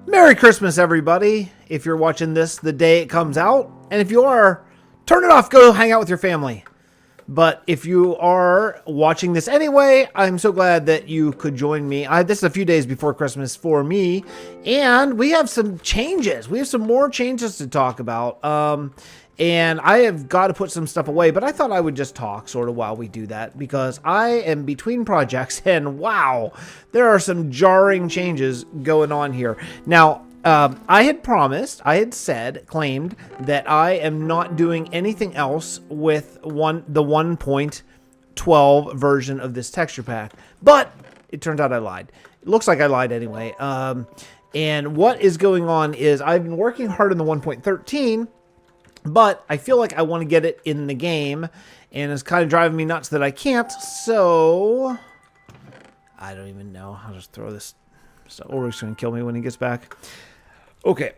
Merry Christmas, everybody. If you're watching this the day it comes out, and if you are, turn it off, go hang out with your family. But if you are watching this anyway, I'm so glad that you could join me. This is a few days before Christmas for me, and we have some changes. We have some more changes to talk about. And I have got to put some stuff away, but I thought I would just talk sort of while we do that because I am between projects and wow, there are some jarring changes going on here. Now, I had claimed that I am not doing anything else with the 1.12 version of this texture pack, but it turns out I lied. It looks like I lied anyway. And what is going on is I've been working hard on the 1.13, but I feel like I want to get it in the game, and it's kind of driving me nuts that I can't, so I don't even know. I'll just throw this stuff. Ulrich's going to kill me when he gets back. Okay.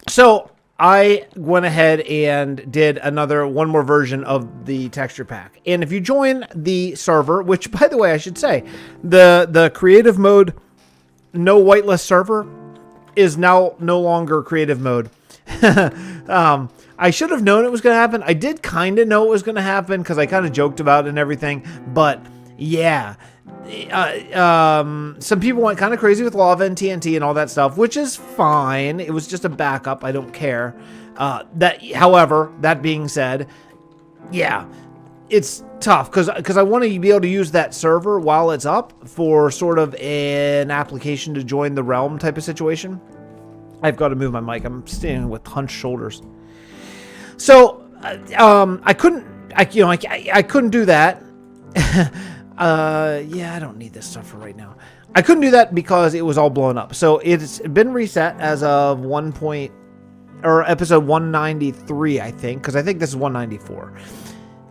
So I went ahead and did one more version of the texture pack. And if you join the server, which, by the way, I should say, the creative mode, no whitelist server is now no longer creative mode. I should have known it was going to happen. I did kind of know it was going to happen because I kind of joked about it and everything. But yeah, some people went kind of crazy with lava and TNT and all that stuff, which is fine. It was just a backup. I don't care. However, that being said, yeah, it's tough because I want to be able to use that server while it's up for sort of an application to join the realm type of situation. I've got to move my mic. I'm standing with hunched shoulders. So, I couldn't do that. Yeah, I don't need this stuff for right now. I couldn't do that because it was all blown up. So it's been reset as of episode 193, I think, because I think this is 194.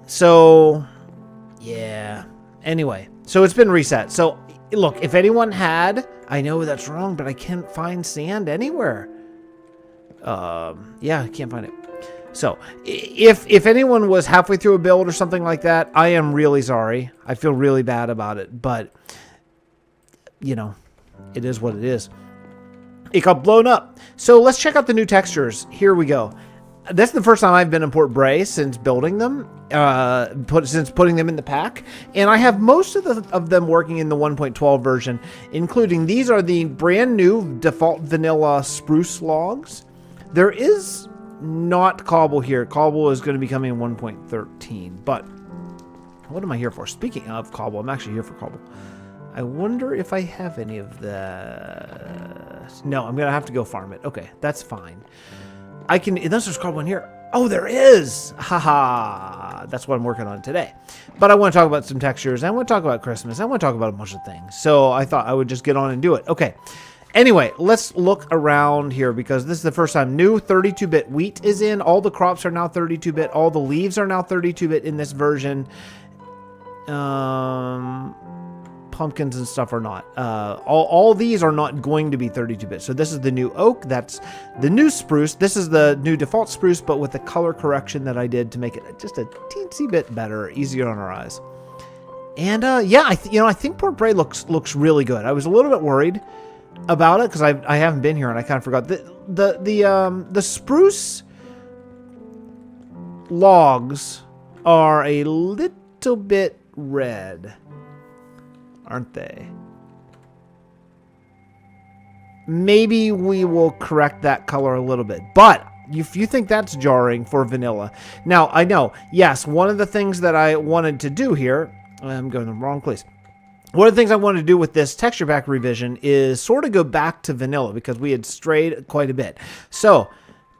So, yeah. Anyway, so it's been reset. So, look, if anyone had, I know that's wrong, but I can't find sand anywhere. Yeah, I can't find it. So, if anyone was halfway through a build or something like that, I am really sorry. I feel really bad about it, but, you know, it is what it is. It got blown up. So, let's check out the new textures. Here we go. This is the first time I've been in Port Bray since building them, since putting them in the pack. And I have most of them working in the 1.12 version, including these are the brand new default vanilla spruce logs. There is not cobble here. Cobble is going to be coming in 1.13. But what am I here for? Speaking of cobble, I'm actually here for cobble. I wonder if I have any of that. No, I'm going to have to go farm it. Okay, that's fine. I can, unless there's cobble in here. Oh, there is. Haha. That's what I'm working on today. But I want to talk about some textures. I want to talk about Christmas. I want to talk about a bunch of things. So I thought I would just get on and do it. Okay. Anyway, let's look around here because this is the first time new 32-bit wheat is in. All the crops are now 32-bit. All the leaves are now 32-bit in this version. Pumpkins and stuff are not. All these are not going to be 32-bit. So this is the new oak. That's the new spruce. This is the new default spruce, but with the color correction that I did to make it just a teensy bit better, easier on our eyes. And yeah, I think Port Bray looks really good. I was a little bit worried about it because I haven't been here and I kind of forgot the spruce logs are a little bit red, aren't they? Maybe we will correct that color a little bit, but if you think that's jarring for vanilla. Now, I know, yes, one of the things that I wanted to do here, I'm going in the wrong place. One of the things I wanted to do with this texture pack revision is sort of go back to vanilla because we had strayed quite a bit. So,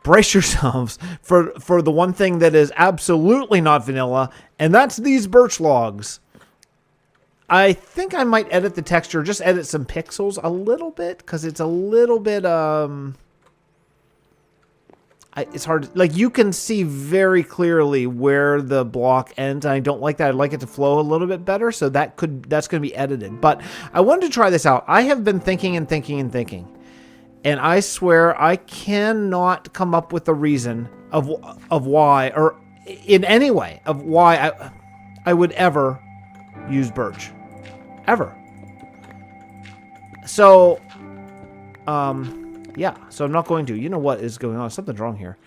brace yourselves for the one thing that is absolutely not vanilla, and that's these birch logs. I think I might edit the texture, just edit some pixels a little bit because it's a little bit, it's hard, like you can see very clearly where the block ends, and I don't like that. I'd like it to flow a little bit better, so that's going to be edited. But I wanted to try this out. I have been thinking and thinking and thinking, and I swear I cannot come up with a reason of why, or in any way, of why I would ever use birch. Ever. So, Yeah, so I'm not going to. You know what is going on? Something's wrong here.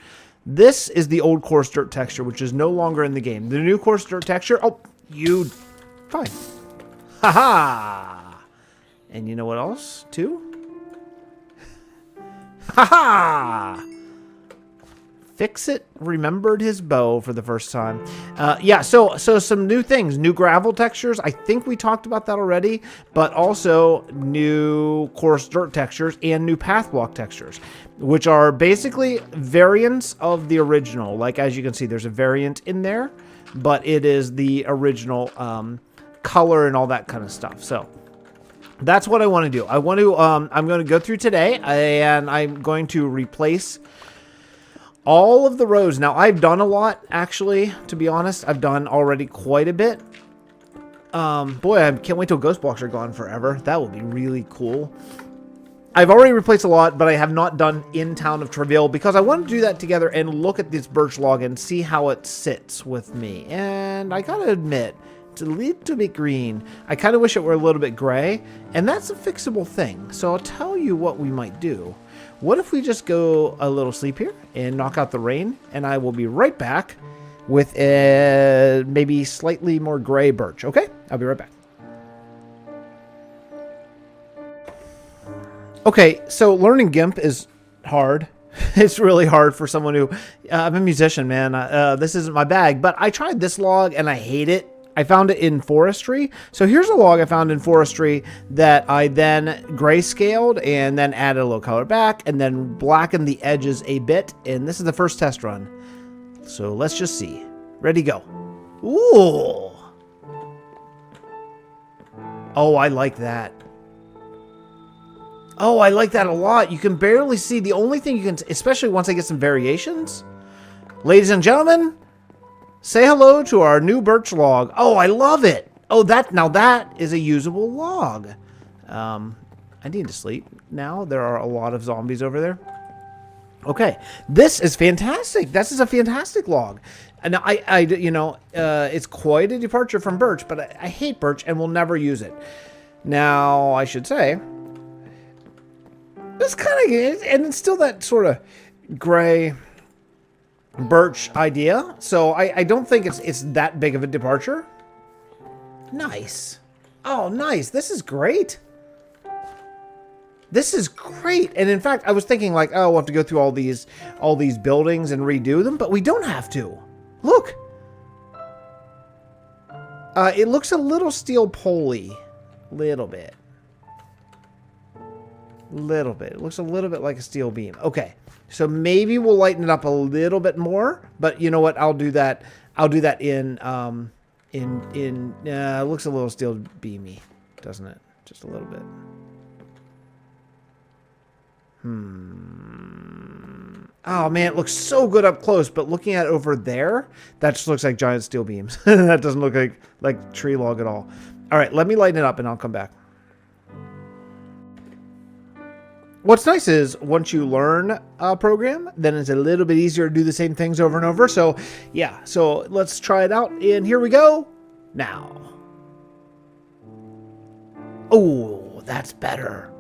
This is the old coarse dirt texture, which is no longer in the game. The new coarse dirt texture... Oh, you... Fine. Ha-ha! And you know what else, too? Ha-ha! Fixxitt remembered his bow for the first time. Yeah, so some new things. New gravel textures. I think we talked about that already. But also new coarse dirt textures and new path block textures, which are basically variants of the original. Like, as you can see, there's a variant in there, but it is the original color and all that kind of stuff. So that's what I want to do. I want to, I'm going to go through today, and I'm going to replace all of the rows. Now, I've done a lot, actually, to be honest. I've done already quite a bit. Boy, I can't wait till ghost blocks are gone forever. That will be really cool. I've already replaced a lot, but I have not done in Town of Travail because I want to do that together and look at this birch log and see how it sits with me. And I gotta admit, it's a little bit green. I kind of wish it were a little bit gray, and that's a fixable thing. So I'll tell you what we might do. What if we just go a little sleep here and knock out the rain, and I will be right back with a maybe slightly more gray birch. Okay, I'll be right back. Okay, so learning GIMP is hard. It's really hard for someone who... I'm a musician, man. This isn't my bag, but I tried this log and I hate it. I found it in forestry. So here's a log I found in forestry that I then grayscaled and then added a little color back and then blackened the edges a bit. And this is the first test run. So let's just see. Ready, go. Ooh. Oh, I like that. Oh, I like that a lot. You can barely see. The only thing you can, especially once I get some variations. Ladies and gentlemen, say hello to our new birch log. Oh, I love it. Oh, now that is a usable log. I need to sleep now. There are a lot of zombies over there. Okay, this is fantastic. This is a fantastic log. And you know, it's quite a departure from birch, but I hate birch and will never use it. Now, I should say, it's kind of good, and it's still that sort of gray birch idea. So I don't think it's that big of a departure. Nice. Oh, nice. This is great. This is great. And in fact, I was thinking like, oh, we'll have to go through all these buildings and redo them, but we don't have to. Look. It looks a little steel poly. Little bit. It looks a little bit like a steel beam. Okay. So maybe we'll lighten it up a little bit more, but you know what? I'll do that. I'll do that in it looks a little steel beamy, doesn't it? Just a little bit. Oh man, it looks so good up close, but looking at it over there, that just looks like giant steel beams. That doesn't look like tree log at all. All right, let me lighten it up and I'll come back. What's nice is once you learn a program, then it's a little bit easier to do the same things over and over. So yeah, so let's try it out. And here we go now. Oh, that's better.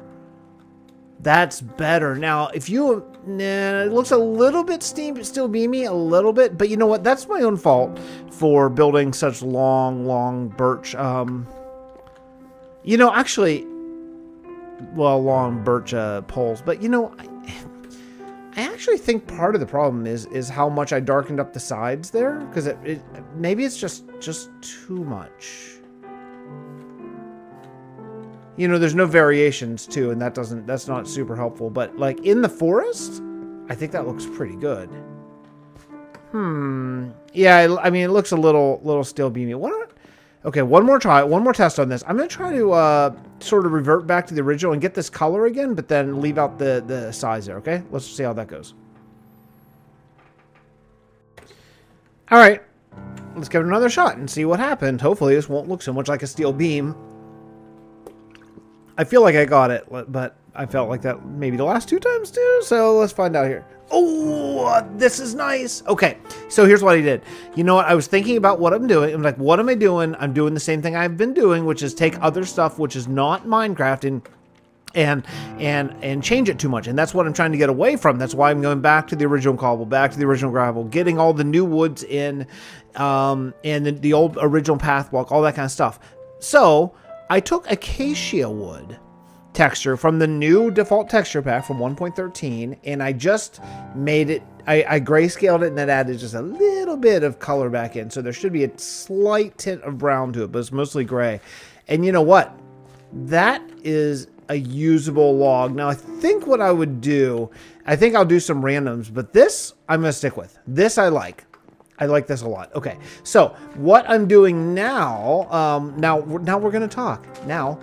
That's better. Now, if you, it looks a little bit still beamy, a little bit, but you know what? That's my own fault for building such long birch. You know, actually, well, long birch poles, but you know, I actually think part of the problem is how much I darkened up the sides there, because maybe it's just too much. You know, there's no variations too, and that's not super helpful. But like in the forest, I think that looks pretty good. Yeah, I mean, it looks a little steel beamy. Okay, one more test on this. I'm gonna try to sort of revert back to the original and get this color again, but then leave out the size there. Okay, let's see how that goes. All right, let's give it another shot and see what happened. Hopefully, this won't look so much like a steel beam. I feel like I got it, but I felt like that maybe the last two times too. So let's find out here. Oh, this is nice. Okay, so here's what I did. You know what? I was thinking about what I'm doing. I'm like, what am I doing? I'm doing the same thing I've been doing, which is take other stuff, which is not Minecraft, and and change it too much. And that's what I'm trying to get away from. That's why I'm going back to the original cobble, back to the original gravel, getting all the new woods in, and the old original path block, all that kind of stuff. So I took acacia wood texture from the new default texture pack from 1.13, and I just made it, I grayscaled it, and then added just a little bit of color back in. So there should be a slight tint of brown to it, but it's mostly gray. And you know what? That is a usable log. Now, I think what I would do, I think I'll do some randoms, but this I'm going to stick with. This I like. I like this a lot. Okay, so what I'm doing now, now we're going to talk now,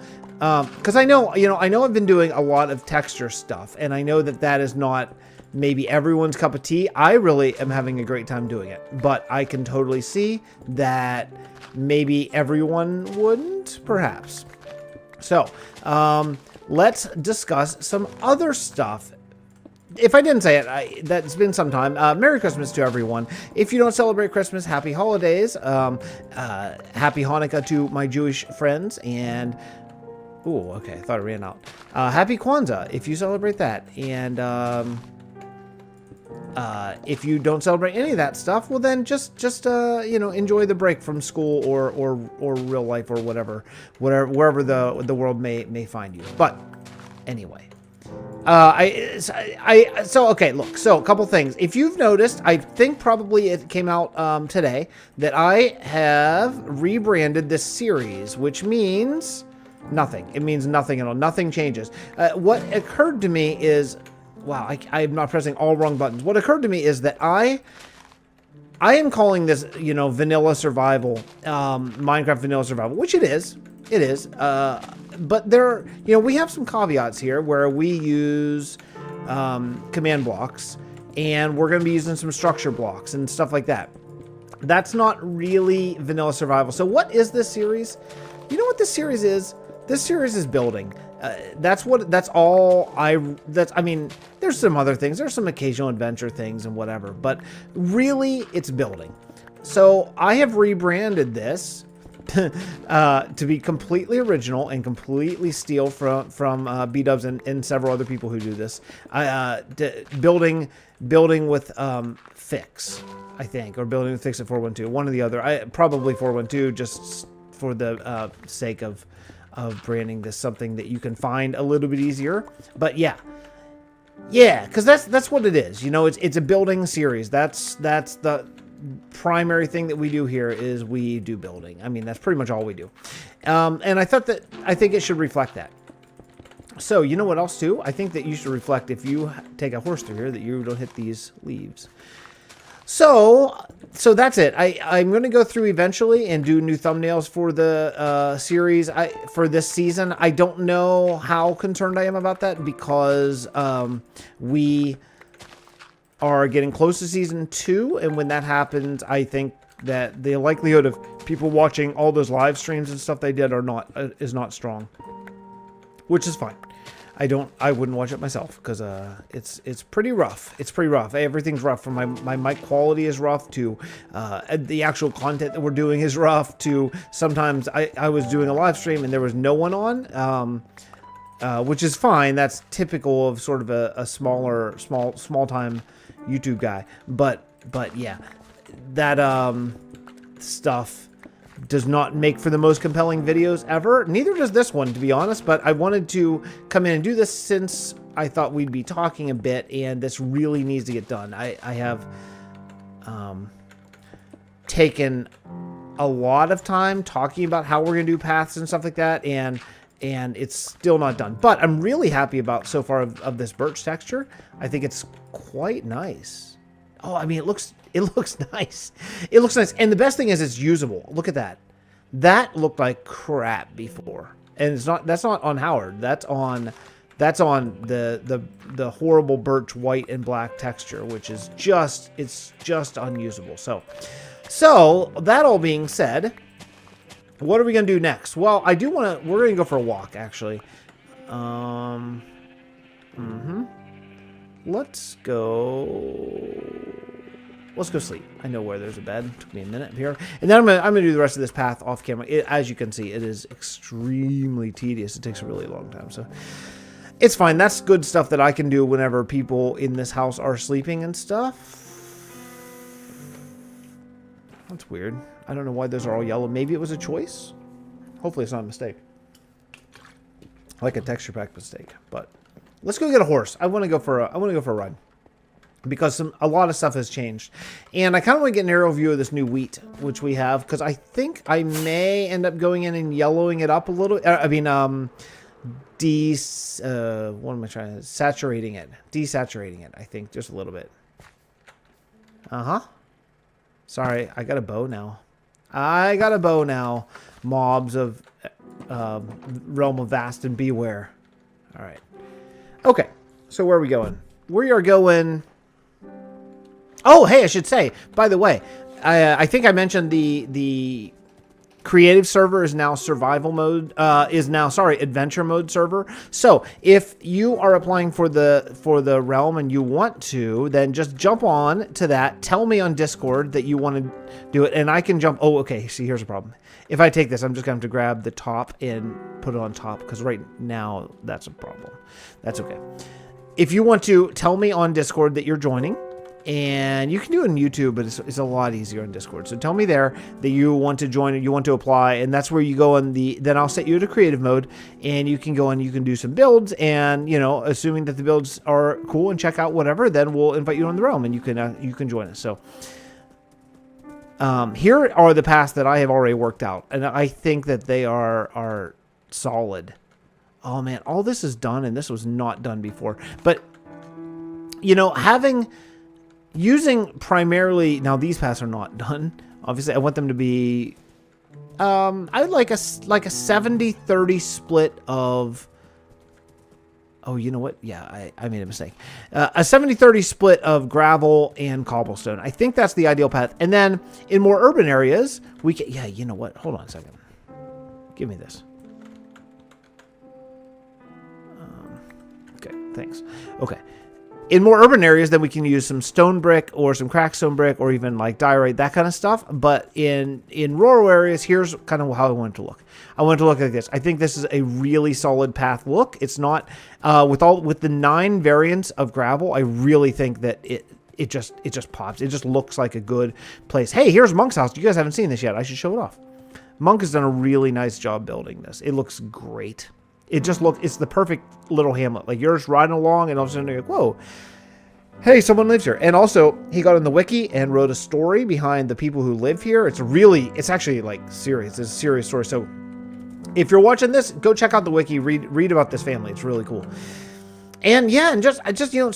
because I know I've been doing a lot of texture stuff, and I know that is not maybe everyone's cup of tea. I really am having a great time doing it, but I can totally see that maybe everyone wouldn't, perhaps. So, let's discuss some other stuff. If I didn't say it, that's been some time. Merry Christmas to everyone. If you don't celebrate Christmas, happy holidays. Happy Hanukkah to my Jewish friends. And, ooh, okay, I thought it ran out. Happy Kwanzaa, if you celebrate that. And, if you don't celebrate any of that stuff, well then just enjoy the break from school or real life or wherever the world may find you. But anyway, okay, look, so a couple things. If you've noticed, I think probably it came out today that I have rebranded this series, which means nothing. It means nothing at all. Nothing changes. What occurred to me is, wow, I'm not pressing all wrong buttons. What occurred to me is that I am calling this, vanilla survival, Minecraft vanilla survival, which it is. It is. But there, we have some caveats here where we use command blocks, and we're going to be using some structure blocks and stuff like that. That's not really vanilla survival. So what is this series? You know what this series is? This series is building. I mean, there's some other things. There's some occasional adventure things and whatever, but really it's building. So I have rebranded this to be completely original and completely steal from B-Dubs and several other people who do this. Building with Fix, I think, or building with Fixxitt 412, one or the other. Probably 412, just for the sake of branding this something that you can find a little bit easier. But yeah, because that's what it is. It's a building series. That's the primary thing that we do here is we do building. I mean, that's pretty much all we do. And I think it should reflect that. So you know what else too? I think that you should reflect, if you take a horse through here, that you don't hit these leaves. So that's it. I'm going to go through eventually and do new thumbnails for the series for this season. I don't know how concerned I am about that, because we are getting close to season 2, and when that happens, I think that the likelihood of people watching all those live streams and stuff they did is not strong, which is fine. I wouldn't watch it myself, because it's pretty rough. It's pretty rough. Everything's rough. From my mic quality is rough, to the actual content that we're doing is rough, to sometimes I was doing a live stream and there was no one on, which is fine. That's typical of sort of a small time YouTube guy. But yeah, that stuff does not make for the most compelling videos ever. Neither does this one, to be honest, but I wanted to come in and do this since I thought we'd be talking a bit, and this really needs to get done. I have taken a lot of time talking about how we're going to do paths and stuff like that, and it's still not done. But I'm really happy about so far of this birch texture. I think it's quite nice. Oh, I mean, it looks nice. It looks nice. And the best thing is it's usable. Look at that. That looked like crap before. And that's not on Howard. That's on the horrible birch white and black texture, which is just unusable. So that all being said, what are we going to do next? Well, we're going to go for a walk, actually. Let's go sleep. I know where there's a bed. It took me a minute here. And then I'm gonna do the rest of this path off camera. As you can see, it is extremely tedious. It takes a really long time. So It's fine. That's good stuff that I can do whenever people in this house are sleeping and stuff. That's weird. I don't know why those are all yellow. Maybe it was a choice. Hopefully it's not a mistake. Like a texture pack mistake. But let's go get a horse. I want to go for a ride. Because a lot of stuff has changed. And I kind of want to get an aerial view of this new wheat, which we have. Because I think I may end up going in and yellowing it up a little. What am I trying to... Saturating it. Desaturating it, I think. Just a little bit. Uh-huh. Sorry, I got a bow now. Mobs of Realm of Vasten, beware. All right. Okay, so where are we going? We are going... Oh, hey, I should say, by the way, I think I mentioned the creative server is now survival mode, adventure mode server. So if you are applying for the realm and you want to, then just jump on to that. Tell me on Discord that you want to do it, and I can jump. Oh, okay. See, here's a problem. If I take this, I'm just going to have to grab the top and put it on top, because right now that's a problem. That's okay. If you want to, tell me on Discord that you're joining. And you can do it on YouTube, but it's a lot easier on Discord. So tell me there that you want to join and you want to apply, and that's where you go on then I'll set you to creative mode, and you can go and you can do some builds, and assuming that the builds are cool and check out whatever, then we'll invite you on the realm and you can join us. So here are the paths that I have already worked out, and I think that they are solid. Oh man, all this is done, and this was not done before. But using primarily, now these paths are not done. Obviously, I want them to be, I would like a 70-30 split of, oh, you know what? Yeah, I made a mistake. A 70-30 split of gravel and cobblestone. I think that's the ideal path. And then in more urban areas, we can, yeah, you know what? Hold on a second. Give me this. Okay, thanks. Okay. In more urban areas, then we can use some stone brick or some cracked stone brick or even like diorite, that kind of stuff. But in rural areas, here's kind of how I want it to look. I want it to look like this. I think this is a really solid path look. It's not with the 9 variants of gravel. I really think that it just pops. It just looks like a good place. Hey, here's Monk's house. You guys haven't seen this yet. I should show it off. Monk has done a really nice job building this. It looks great. It's the perfect little hamlet. Like, you're just riding along and all of a sudden you're like, whoa, hey, someone lives here. And also, he got in the wiki and wrote a story behind the people who live here. It's actually like serious. It's a serious story. So if you're watching this, go check out the wiki, read about this family. It's really cool. And yeah, and just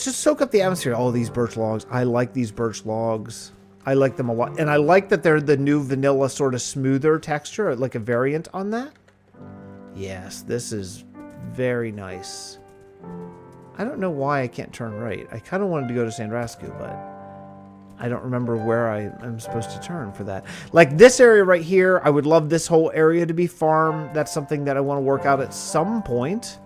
soak up the atmosphere. All these birch logs. I like these birch logs. I like them a lot. And I like that they're the new vanilla sort of smoother texture, like a variant on that. Yes, this is very nice. I don't know why I can't turn right. I kind of wanted to go to Sandrascu, but I don't remember where I'm supposed to turn for that. Like this area right here, I would love this whole area to be farm. That's something that I want to work out at some point.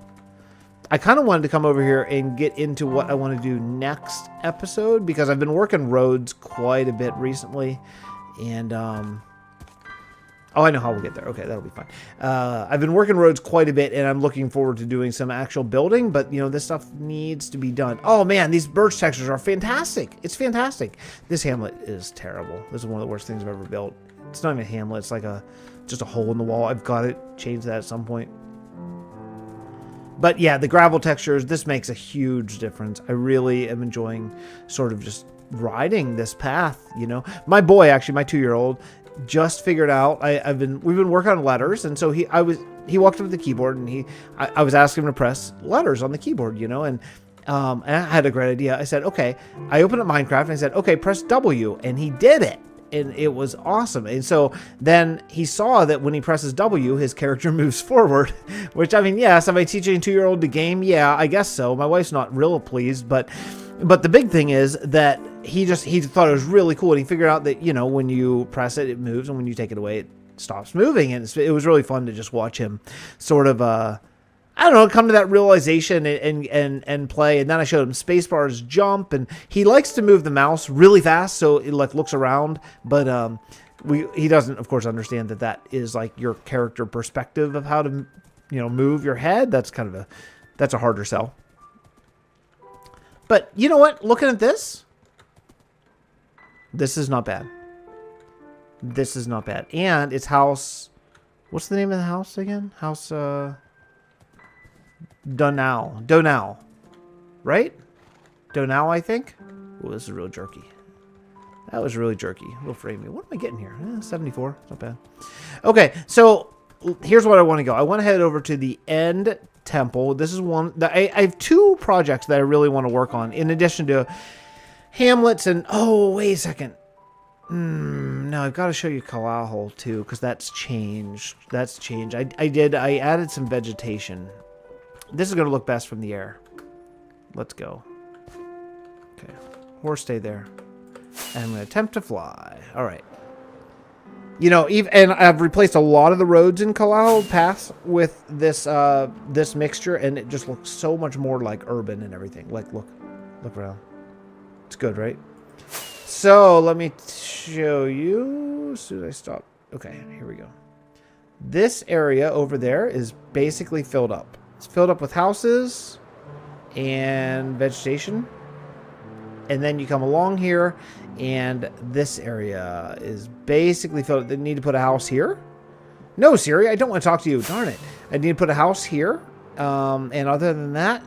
I kind of wanted to come over here and get into what I want to do next episode, because I've been working roads quite a bit recently. And, oh, I know how we'll get there. Okay, that'll be fine. I've been working roads quite a bit, and I'm looking forward to doing some actual building, but, this stuff needs to be done. Oh, man, these birch textures are fantastic. It's fantastic. This hamlet is terrible. This is one of the worst things I've ever built. It's not even a hamlet. It's like just a hole in the wall. I've got to change that at some point. But, yeah, the gravel textures, this makes a huge difference. I really am enjoying sort of just riding this path, My boy, actually, my 2-year-old, just figured out. We've been working on letters, and so he walked up to the keyboard, and I was asking him to press letters on the keyboard, and I had a great idea. I said, okay. I opened up Minecraft and I said, okay, press W, and he did it, and it was awesome. And so then he saw that when he presses W, his character moves forward, which, I mean, yes, am I teaching a 2-year-old to game? Yeah, I guess so. My wife's not real pleased, but the big thing is that he thought it was really cool, and he figured out that, when you press it, it moves, and when you take it away, it stops moving. And it was really fun to just watch him sort of, I don't know, come to that realization and play. And then I showed him spacebar's jump, and he likes to move the mouse really fast, so it like looks around, but he doesn't, of course, understand that is like your character perspective of how to, move your head. That's kind of a That's a harder sell. But you know what? Looking at this, this is not bad. This is not bad. And it's house... What's the name of the house again? House, Donau. Right? Donau, I think? Oh, this is real jerky. That was really jerky. We'll frame me. What am I getting here? 74. Not bad. Okay, so here's what I want to go. I want to head over to the end temple. This is one that I have 2 projects that I really want to work on in addition to hamlets and... Oh, wait a second. No, I've got to show you Kalahol too, because that's changed. That's changed. I added some vegetation. This is going to look best from the air. Let's go. Okay. Horse, stay there. And I'm going to attempt to fly. All right. You know, and I've replaced a lot of the roads in Kalahol paths with this this mixture, and it just looks so much more like urban and everything. Like, look around. It's good, right? So let me show you. As soon as I stop. Okay, here we go. This area over there is basically filled up. It's filled up with houses and vegetation. And then you come along here, and this area is basically filled. They need to put a house here. No, Siri, I don't want to talk to you. Darn it. I need to put a house here. And other than that,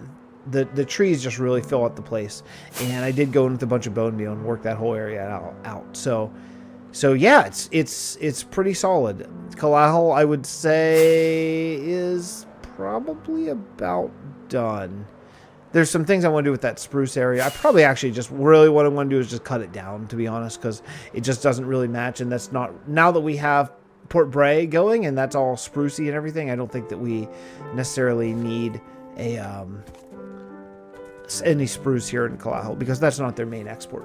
the trees just really fill out the place. And I did go in with a bunch of bone meal and work that whole area out. So yeah, it's pretty solid. Kalahol, I would say, is probably about done. There's some things I want to do with that spruce area. I probably actually just really what I want to do is just cut it down, to be honest, because it just doesn't really match. And that's not, now that we have Port Bray going and that's all sprucey and everything, I don't think that we necessarily need a any spruce here in Kalahol, because that's not their main export.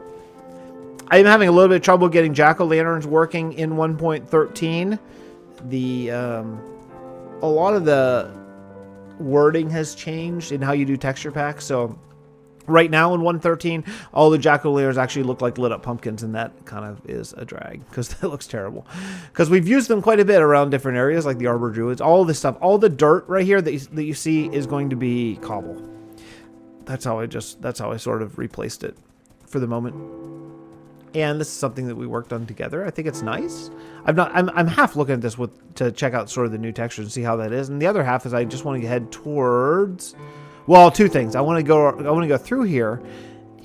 I am having a little bit of trouble getting jack-o'-lanterns working in 1.13. A lot of the wording has changed in how you do texture packs. So right now in 1.13, all the jack-o'-lanterns actually look like lit up pumpkins, and that kind of is a drag because that looks terrible. Because we've used them quite a bit around different areas like the Arbor Druids. All this stuff, all the dirt right here that you see is going to be cobble. That's how I sort of replaced it for the moment. And this is something that we worked on together. I think it's nice. I'm half looking at this to check out sort of the new textures and see how that is. And the other half is I just want to head towards, well, 2 things. I want to go through here,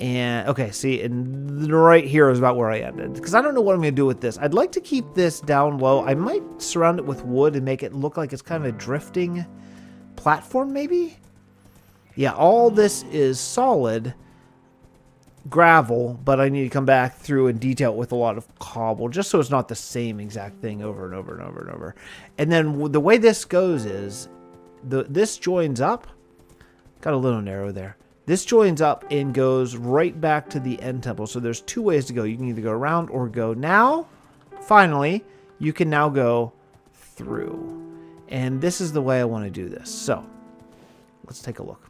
and okay, see, and right here is about where I ended, because I don't know what I'm going to do with this. I'd like to keep this down low. I might surround it with wood and make it look like it's kind of a drifting platform, maybe. Yeah, all this is solid gravel, but I need to come back through and detail it with a lot of cobble, just so it's not the same exact thing over and over and over and over. And then the way this goes is this joins up. Got a little narrow there. This joins up and goes right back to the end temple. So there's 2 ways to go. You can either go around or go now. Finally, you can now go through. And this is the way I want to do this. So let's take a look.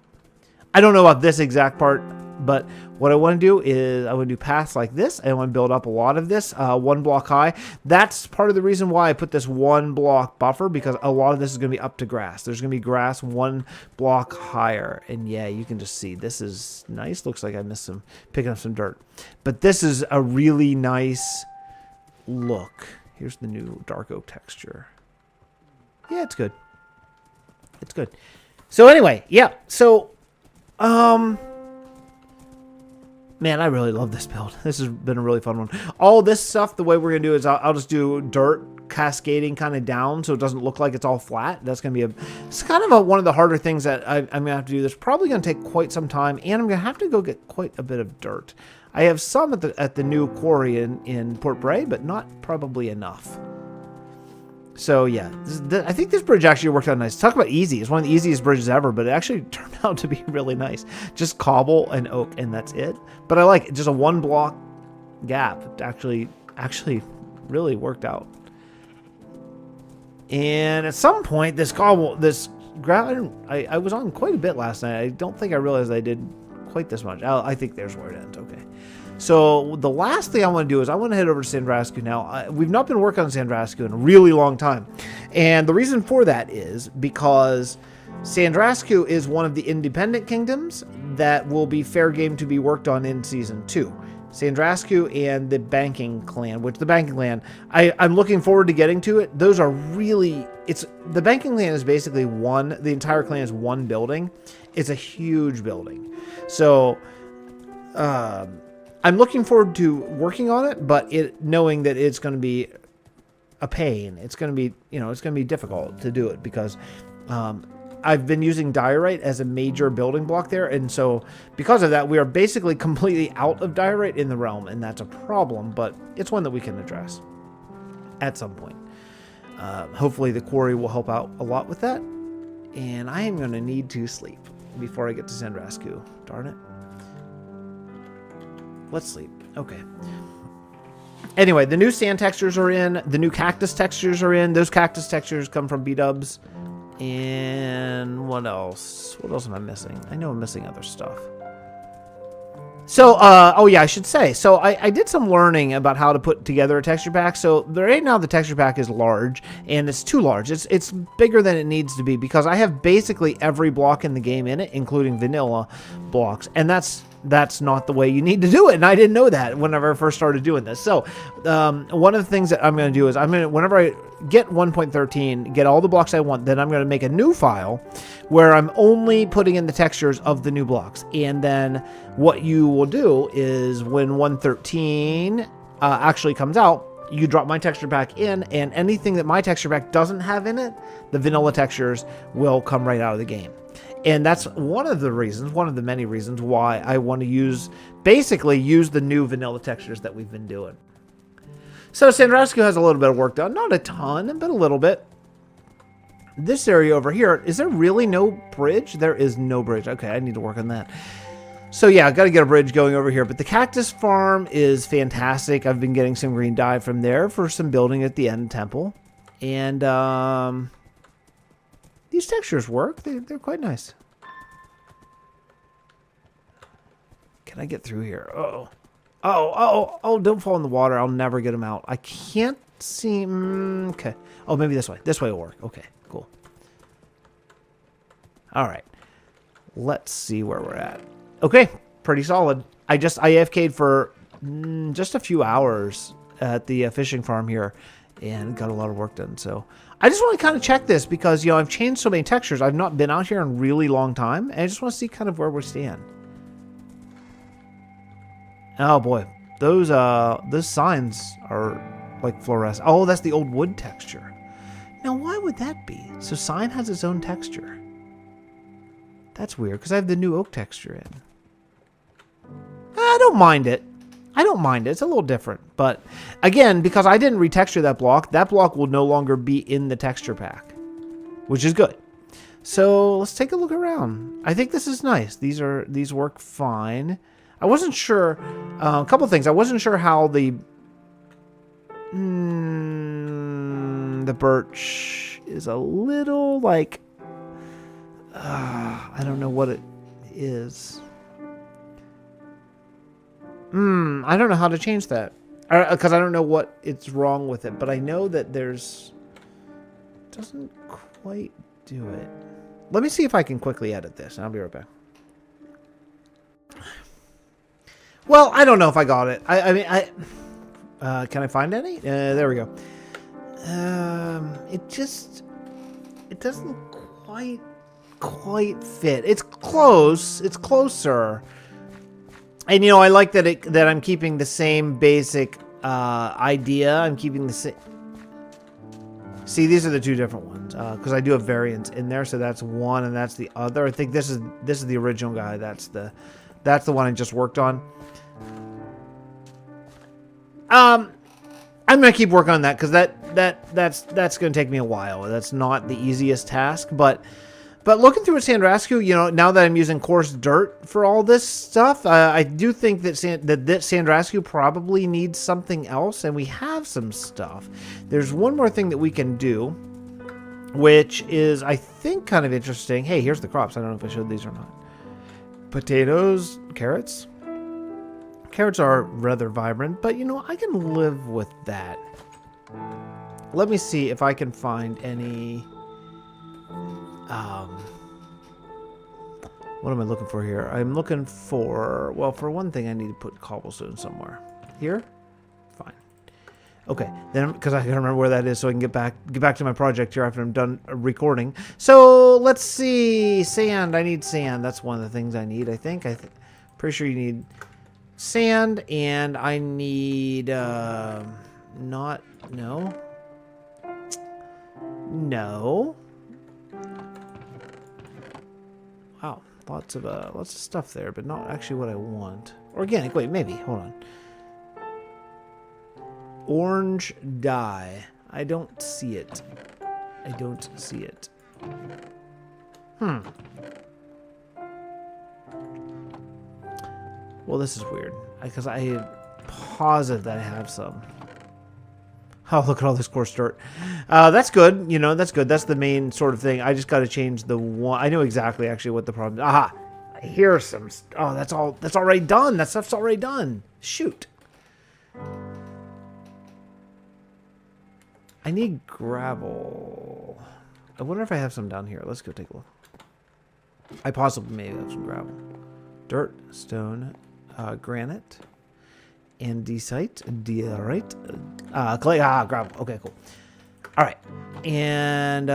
I don't know about this exact part, but what I want to do is I want to do paths like this. I want to build up a lot of this 1 block high. That's part of the reason why I put this 1 block buffer, because a lot of this is going to be up to grass. There's going to be grass 1 block higher. And yeah, you can just see this is nice. Looks like I missed picking up some dirt. But this is a really nice look. Here's the new dark oak texture. Yeah, it's good. It's good. So anyway, yeah. So man, I really love this build. This has been a really fun one. All this stuff, the way we're going to do is I'll just do dirt cascading kind of down so it doesn't look like it's all flat. That's going to be it's kind of one of the harder things that I'm going to have to do. This probably going to take quite some time, and I'm going to have to go get quite a bit of dirt. I have some at the new quarry in Port Bray, but not probably enough. So yeah, I think this bridge actually worked out nice. Talk about easy. It's one of the easiest bridges ever, but it actually turned out to be really nice. Just cobble and oak, and that's it. But I like it. Just a 1 block gap. It actually really worked out. And at some point, this ground, I was on quite a bit last night. I don't think I realized I did quite this much. I think there's where it ends. Okay. So the last thing I want to do is I want to head over to Sandrascu now. We've not been working on Sandrascu in a really long time. And the reason for that is because Sandrascu is one of the independent kingdoms that will be fair game to be worked on in Season 2. Sandrascu and the banking clan, which the banking clan, I'm looking forward to getting to it. Those are really, the banking clan is basically the entire clan is one building. It's a huge building. So, I'm looking forward to working on it, but knowing that it's going to be a pain. It's going to be, it's going to be difficult to do it because, I've been using diorite as a major building block there, and so because of that, we are basically completely out of diorite in the realm, and that's a problem, but it's one that we can address at some point. Hopefully the quarry will help out a lot with that, and I am going to need to sleep before I get to Sandrascu. Darn it. Let's sleep. Okay. Anyway, the new sand textures are in. The new cactus textures are in. Those cactus textures come from B-dubs. And what else? What else am I missing? I know I'm missing other stuff. So, oh yeah, I should say. So I did some learning about how to put together a texture pack. So right now the texture pack is large, and it's too large. It's bigger than it needs to be because I have basically every block in the game in it, including vanilla blocks, and that's not the way you need to do it. And I didn't know that whenever I first started doing this. So one of the things that I'm going to do is whenever I get 1.13, get all the blocks I want, then I'm going to make a new file where I'm only putting in the textures of the new blocks. And then what you will do is when 1.13 actually comes out, you drop my texture pack in, and anything that my texture pack doesn't have in it, the vanilla textures will come right out of the game. And that's one of the many reasons why I want to basically use the new vanilla textures that we've been doing. So Sandrascu has a little bit of work done. Not a ton, but a little bit. This area over here, is there really no bridge? There is no bridge. Okay, I need to work on that. So yeah, I've got to get a bridge going over here. But the cactus farm is fantastic. I've been getting some green dye from there for some building at the end temple. And these textures work. They're quite nice. Can I get through here? Uh-oh. Oh, don't fall in the water. I'll never get them out. I can't see. Okay. Oh, maybe this way. This way will work. Okay, cool. All right. Let's see where we're at. Okay, pretty solid. I AFK'd for just a few hours at the fishing farm here and got a lot of work done. So I just want to kind of check this because, I've changed so many textures. I've not been out here in a really long time, and I just want to see kind of where we stand. Oh boy, those signs are like fluorescent. Oh, that's the old wood texture. Now, why would that be? So sign has its own texture. That's weird because I have the new oak texture in. I don't mind it. It's a little different. But again, because I didn't retexture that block will no longer be in the texture pack, which is good. So let's take a look around. I think this is nice. These work fine. I wasn't sure. A couple things. I wasn't sure how the birch is a little like. I don't know what it is. I don't know how to change that. Because I don't know what it's wrong with it. But I know that doesn't quite do it. Let me see if I can quickly edit this. And I'll be right back. Well, I don't know if I got it. Can I find any? There we go. It doesn't quite fit. It's close. It's closer. And I like that I'm keeping the same basic idea. I'm keeping the same. See, these are the two different ones because I do have variants in there. So that's one, and that's the other. I think this is the original guy. That's the one I just worked on. I'm gonna keep working on that because that's gonna take me a while. That's not the easiest task, but looking through at Sandrascu, now that I'm using coarse dirt for all this stuff, I do think that Sandrascu probably needs something else, and we have some stuff. There's one more thing that we can do, which is, I think, kind of interesting. Hey, here's the crops. I don't know if I showed these or not. Potatoes, carrots. Carrots are rather vibrant, but, I can live with that. Let me see if I can find any... What am I looking for here? I'm looking for, well, for one thing, I need to put cobblestone somewhere. Here? Fine. Okay, then, because I gotta remember where that is so I can get back to my project here after I'm done recording. So, let's see. Sand. I need sand. That's one of the things I need, I think. Pretty sure you need sand, and I need, no. Wow, lots of stuff there, but not actually what I want. Organic, wait, maybe. Hold on. Orange dye. I don't see it. I don't see it. Well, this is weird, because I positive that I have some. Oh, look at all this coarse dirt. That's good. You know, that's good. That's the main sort of thing. I just got to change the one. I know exactly actually what the problem is. Aha! I hear some. Oh, that's all. That's already done. That stuff's already done. Shoot. I need gravel. I wonder if I have some down here. Let's go take a look. I possibly maybe have some gravel. Dirt, stone, granite. Andesite, diorite, clay, gravel. Okay, cool. All right, and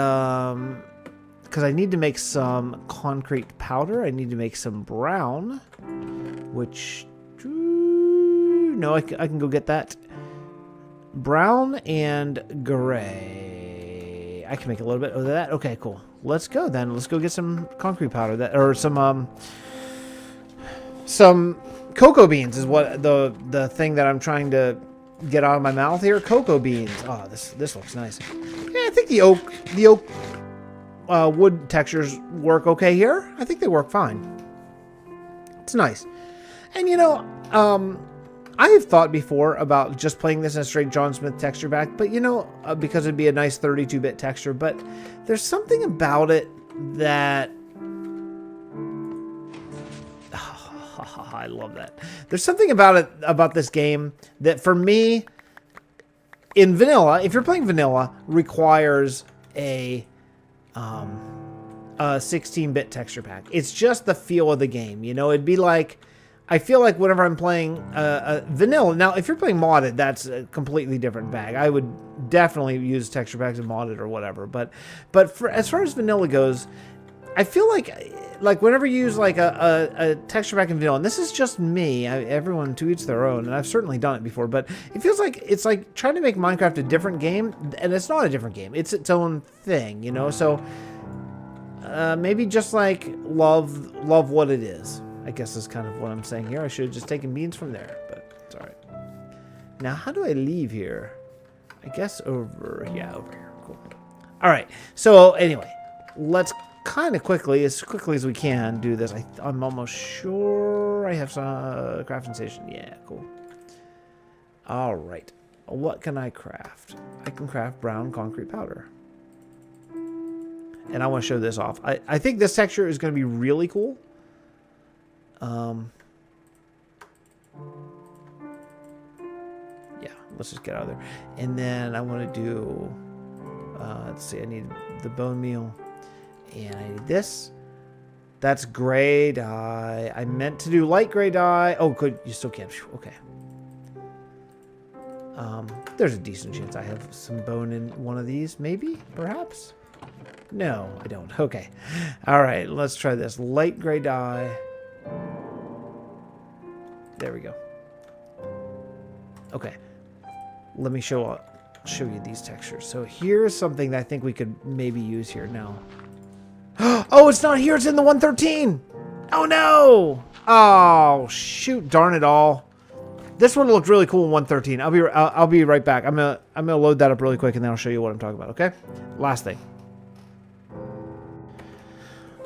because I need to make some concrete powder, I need to make some brown, which no, I can go get that. Brown and gray. I can make a little bit of that. Okay, cool. Let's go then. Let's go get some concrete powder or some cocoa beans is what the thing that I'm trying to get out of my mouth here. Cocoa beans. Oh, this looks nice. Yeah, I think the oak wood textures work okay here. I think they work fine. It's nice. And you know, I have thought before about just playing this in a straight John Smith texture pack, but you know, because it'd be a nice 32-bit texture, but there's something about it that I love that. There's something about this game that for me in vanilla, if you're playing vanilla, requires a 16-bit texture pack. It's just the feel of the game. You know, it'd be like, I feel like whenever I'm playing vanilla, now if you're playing modded, that's a completely different bag. I would definitely use texture packs and modded or whatever. But as far as vanilla goes, I feel like whenever you use like a texture pack in vanilla, and this is just me, everyone to each their own, and I've certainly done it before, but it feels like it's like trying to make Minecraft a different game, and it's not a different game. It's its own thing, you know? So maybe just like love what it is, I guess is kind of what I'm saying here. I should have just taken beans from there, but it's all right. Now, how do I leave here? I guess over here. Cool. All right. So anyway, let's kind of quickly as we can do this. I'm almost sure I have some crafting station. Yeah, cool. All right. What can I craft? I can craft brown concrete powder. And I want to show this off. I think this texture is going to be really cool. Yeah, let's just get out of there. And then I want to do, let's see, I need the bone meal. And I need this. That's gray dye. I meant to do light gray dye. Oh, good. You still can't. Okay. There's a decent chance I have some bone in one of these. Maybe? Perhaps? No, I don't. Okay. All right. Let's try this. Light gray dye. There we go. Okay. Let me show you these textures. So here's something that I think we could maybe use here now. Oh, it's not here. It's in the 113. Oh, no. Oh, shoot. Darn it all. This one looked really cool in 113. I'll be right back. I'm gonna load that up really quick, and then I'll show you what I'm talking about, okay? Last thing.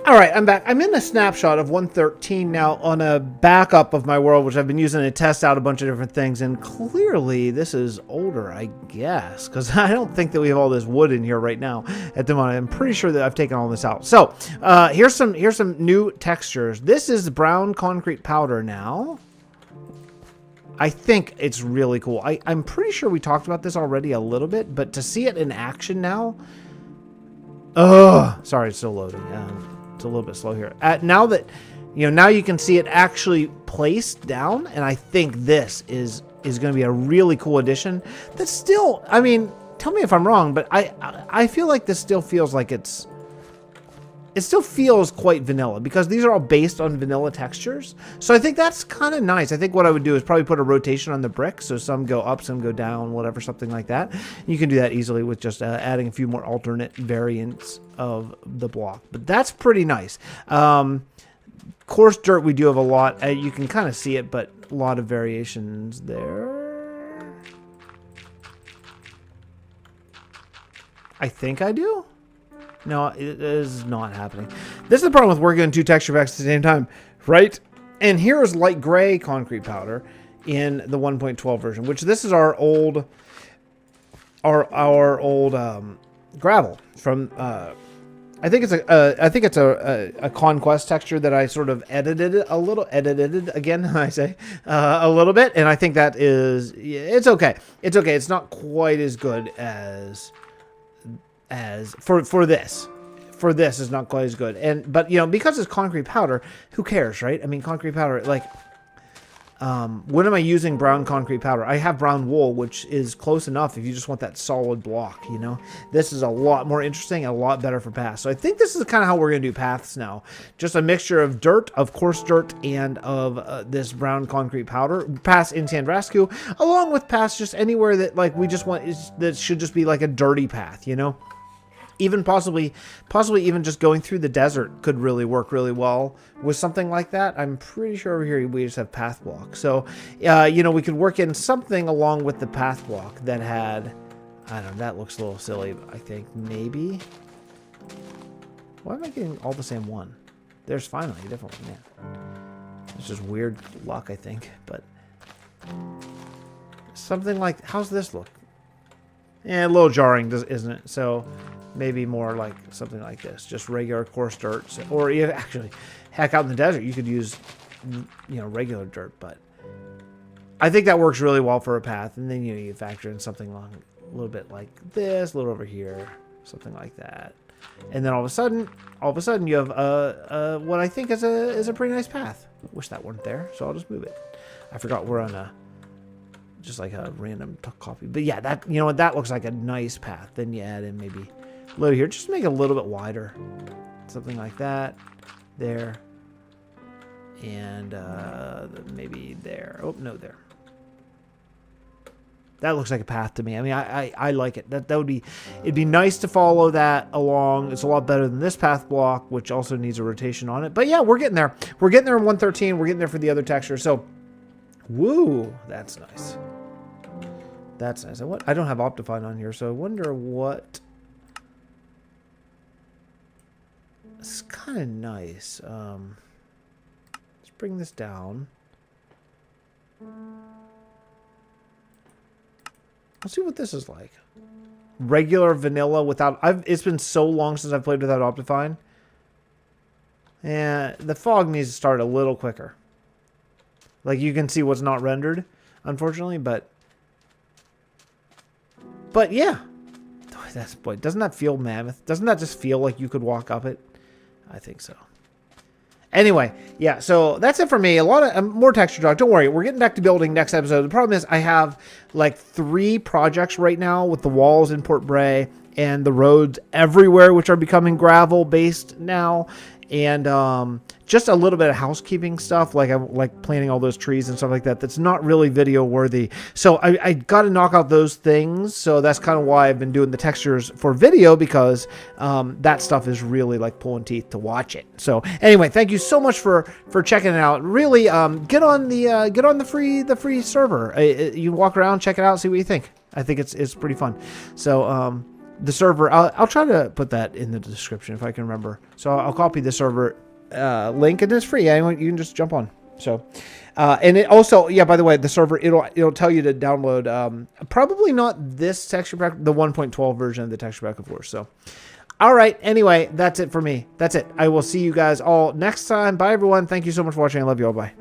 All right, I'm back. I'm in a snapshot of 113 now on a backup of my world, which I've been using to test out a bunch of different things. And clearly, this is older, I guess, because I don't think that we have all this wood in here right now at the moment. I'm pretty sure that I've taken all this out. So here's some new textures. This is brown concrete powder now. I think it's really cool. I'm pretty sure we talked about this already a little bit, but to see it in action now. Sorry, it's still loading. It's a little bit slow here. Now that, now you can see it actually placed down, and I think this is going to be a really cool addition. That's still, I mean, tell me if I'm wrong, but I feel like this still feels like it still feels quite vanilla because these are all based on vanilla textures. So I think that's kind of nice. I think what I would do is probably put a rotation on the brick. So some go up, some go down, whatever, something like that. You can do that easily with just adding a few more alternate variants of the block. But that's pretty nice. Coarse dirt, we do have a lot. You can kind of see it, but a lot of variations there. I think I do. No, it is not happening. This is the problem with working on 2 texture packs at the same time, right? And here is light gray concrete powder in the 1.12 version, which this is our old, gravel from. I think it's a conquest texture that I sort of edited again. I say a little bit, and I think that is it's okay. It's okay. It's not quite as good as for this. For this is not quite as good. But because it's concrete powder, who cares, right? I mean, concrete powder, like, when am I using brown concrete powder? I have brown wool, which is close enough if you just want that solid block, This is a lot more interesting and a lot better for paths. So I think this is kind of how we're going to do paths now. Just a mixture of dirt, of coarse dirt, and of this brown concrete powder. Paths in Sandrascu, along with paths just anywhere that, like, we just want, that should just be like a dirty path, Even possibly even just going through the desert could really work really well with something like that. I'm pretty sure over here we just have path block. So, we could work in something along with the path block that had, I don't know, that looks a little silly, but I think maybe. Why am I getting all the same one? There's finally a different one, yeah. It's just weird luck, I think, but something like, how's this look? Yeah, a little jarring, isn't it? So maybe more like something like this, just regular coarse dirt. So, or actually, heck, out in the desert, you could use, regular dirt. But I think that works really well for a path. And then you factor in something along a little bit like this, a little over here, something like that. And then all of a sudden, you have what I think is a pretty nice path. Wish that weren't there, so I'll just move it. I forgot we're on just like a random copy. But yeah, that that looks like a nice path. Then you add in maybe a little here, just make it a little bit wider, something like that. There, and maybe there. Oh no, there. That looks like a path to me. I mean, I like it. That would be, it'd be nice to follow that along. It's a lot better than this path block, which also needs a rotation on it. But yeah, we're getting there. We're getting there in 113. We're getting there for the other texture. So, woo, that's nice. That's nice. I don't have Optifine on here, so I wonder what. It's kind of nice. Let's bring this down. Let's see what this is like. Regular vanilla without. It's been so long since I've played without Optifine. And the fog needs to start a little quicker. Like you can see what's not rendered, unfortunately, but yeah. Boy, doesn't that feel mammoth? Doesn't that just feel like you could walk up it? I think so. Anyway, yeah, so that's it for me. A lot of more texture talk. Don't worry, we're getting back to building next episode. The problem is I have like 3 projects right now with the walls in Port Bray and the roads everywhere, which are becoming gravel based now. And just a little bit of housekeeping stuff, like I'm like planting all those trees and stuff like that. That's not really video worthy. So I got to knock out those things. So that's kind of why I've been doing the textures for video, because that stuff is really like pulling teeth to watch it. So anyway, thank you so much for checking it out. Really, get on the free server. You walk around, check it out, see what you think. I think it's pretty fun. So the server, I'll try to put that in the description if I can remember. So I'll copy the server link, and it's free. You can just jump on. So, and it also, yeah, by the way, the server, it'll tell you to download, probably not this texture pack, the 1.12 version of the texture pack, of course. So, all right. Anyway, that's it for me. That's it. I will see you guys all next time. Bye, everyone. Thank you so much for watching. I love you all. Bye.